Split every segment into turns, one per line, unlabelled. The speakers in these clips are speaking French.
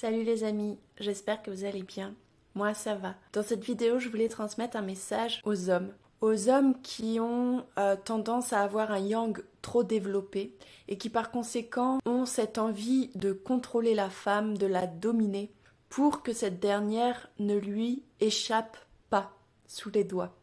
Salut les amis, j'espère que vous allez bien. Moi ça va. Dans cette vidéo, je voulais transmettre un message aux hommes. Aux hommes qui ont tendance à avoir un yang trop développé et qui par conséquent ont cette envie de contrôler la femme, de la dominer pour que cette dernière ne lui échappe pas sous les doigts.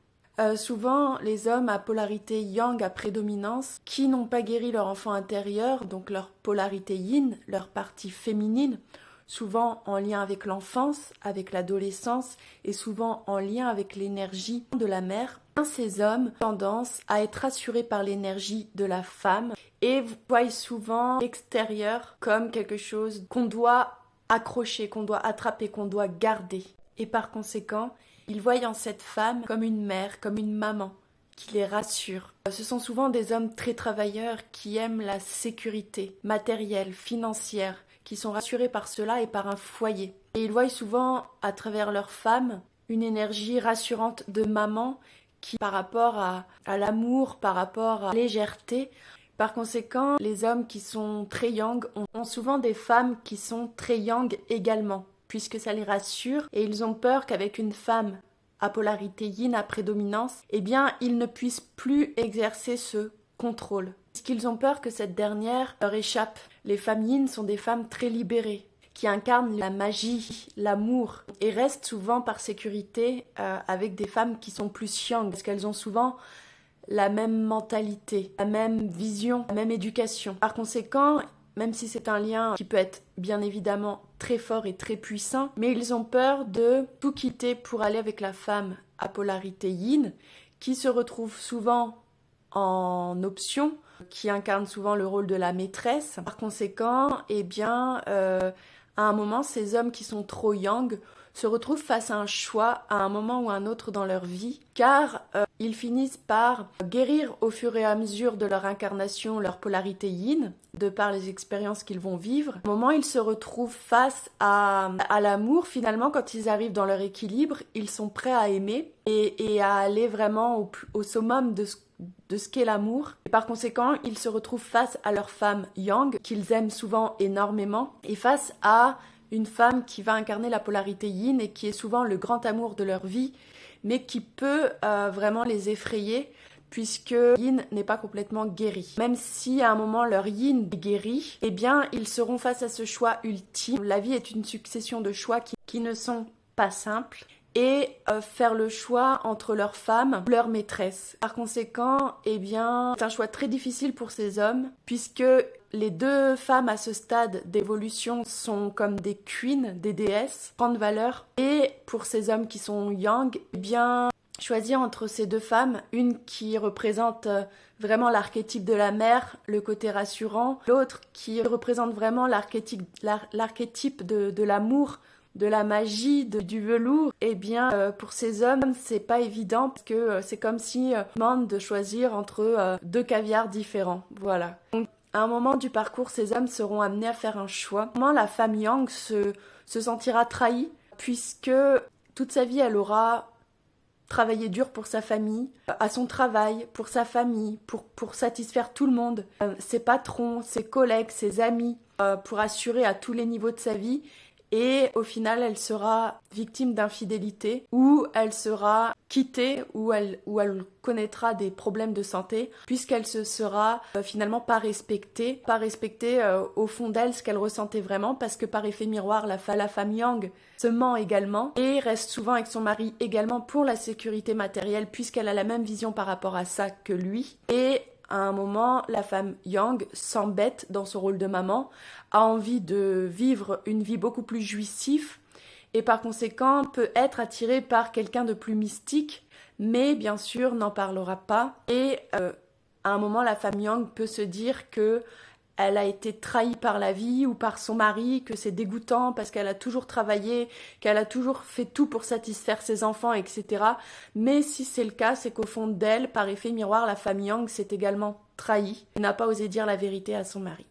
Souvent, les hommes à polarité yang, à prédominance, qui n'ont pas guéri leur enfant intérieur, donc leur polarité yin, leur partie féminine, souvent en lien avec l'enfance, avec l'adolescence et souvent en lien avec l'énergie de la mère, ces hommes ont tendance à être assurés par l'énergie de la femme et voient souvent l'extérieur comme quelque chose qu'on doit accrocher, qu'on doit attraper, qu'on doit garder. Et par conséquent, ils voient en cette femme comme une mère, comme une maman, qui les rassure. Ce sont souvent des hommes très travailleurs qui aiment la sécurité matérielle, financière, qui sont rassurés par cela et par un foyer. Et ils voient souvent, à travers leur femme, une énergie rassurante de maman qui, par rapport à l'amour, par rapport à la légèreté, par conséquent, les hommes qui sont très yang ont souvent des femmes qui sont très yang également, puisque ça les rassure et ils ont peur qu'avec une femme à polarité yin, à prédominance, eh bien, ils ne puissent plus exercer ce contrôle. Parce qu'ils ont peur que cette dernière leur échappe. Les femmes yin sont des femmes très libérées, qui incarnent la magie, l'amour, et restent souvent par sécurité avec des femmes qui sont plus yang, parce qu'elles ont souvent la même mentalité, la même vision, la même éducation. Par conséquent, même si c'est un lien qui peut être bien évidemment très fort et très puissant, mais ils ont peur de tout quitter pour aller avec la femme à polarité yin, qui se retrouve souvent en option, qui incarne souvent le rôle de la maîtresse. Par conséquent, eh bien, à un moment, ces hommes qui sont trop yang se retrouvent face à un choix à un moment ou à un autre dans leur vie, car ils finissent par guérir au fur et à mesure de leur incarnation leur polarité yin, de par les expériences qu'ils vont vivre. Au moment où ils se retrouvent face à l'amour, finalement, quand ils arrivent dans leur équilibre, ils sont prêts à aimer et à aller vraiment au summum de ce qu'est l'amour. Et par conséquent, ils se retrouvent face à leur femme yang, qu'ils aiment souvent énormément, et face à une femme qui va incarner la polarité yin et qui est souvent le grand amour de leur vie, mais qui peut vraiment les effrayer puisque yin n'est pas complètement guéri. Même si à un moment leur yin est guéri, eh bien ils seront face à ce choix ultime. La vie est une succession de choix qui ne sont pas simples et faire le choix entre leur femme ou leur maîtresse. Par conséquent, eh bien, c'est un choix très difficile pour ces hommes puisque les deux femmes à ce stade d'évolution sont comme des queens, des déesses, grande valeur. Et pour ces hommes qui sont yang, eh bien, choisir entre ces deux femmes, une qui représente vraiment l'archétype de la mère, le côté rassurant, l'autre qui représente vraiment l'archétype de l'amour, de la magie, du velours, eh bien, pour ces hommes, c'est pas évident parce que c'est comme si on demande de choisir entre deux caviars différents. Voilà. Donc, à un moment du parcours, ces hommes seront amenés à faire un choix. Comment la femme yang se sentira trahie puisque toute sa vie, elle aura travaillé dur pour sa famille, à son travail, pour sa famille, pour satisfaire tout le monde, ses patrons, ses collègues, ses amis, pour assurer à tous les niveaux de sa vie. Et au final, elle sera victime d'infidélité ou elle sera quittée ou elle connaîtra des problèmes de santé puisqu'elle se sera finalement pas respectée au fond d'elle ce qu'elle ressentait vraiment parce que par effet miroir, la femme yang se ment également et reste souvent avec son mari également pour la sécurité matérielle puisqu'elle a la même vision par rapport à ça que lui. Et à un moment, la femme yang s'embête dans son rôle de maman, a envie de vivre une vie beaucoup plus jouissive et par conséquent peut être attirée par quelqu'un de plus mystique, mais bien sûr n'en parlera pas. Et à un moment, la femme yang peut se dire que elle a été trahie par la vie ou par son mari, que c'est dégoûtant parce qu'elle a toujours travaillé, qu'elle a toujours fait tout pour satisfaire ses enfants, etc. Mais si c'est le cas, c'est qu'au fond d'elle, par effet miroir, la femme yang s'est également trahie et n'a pas osé dire la vérité à son mari.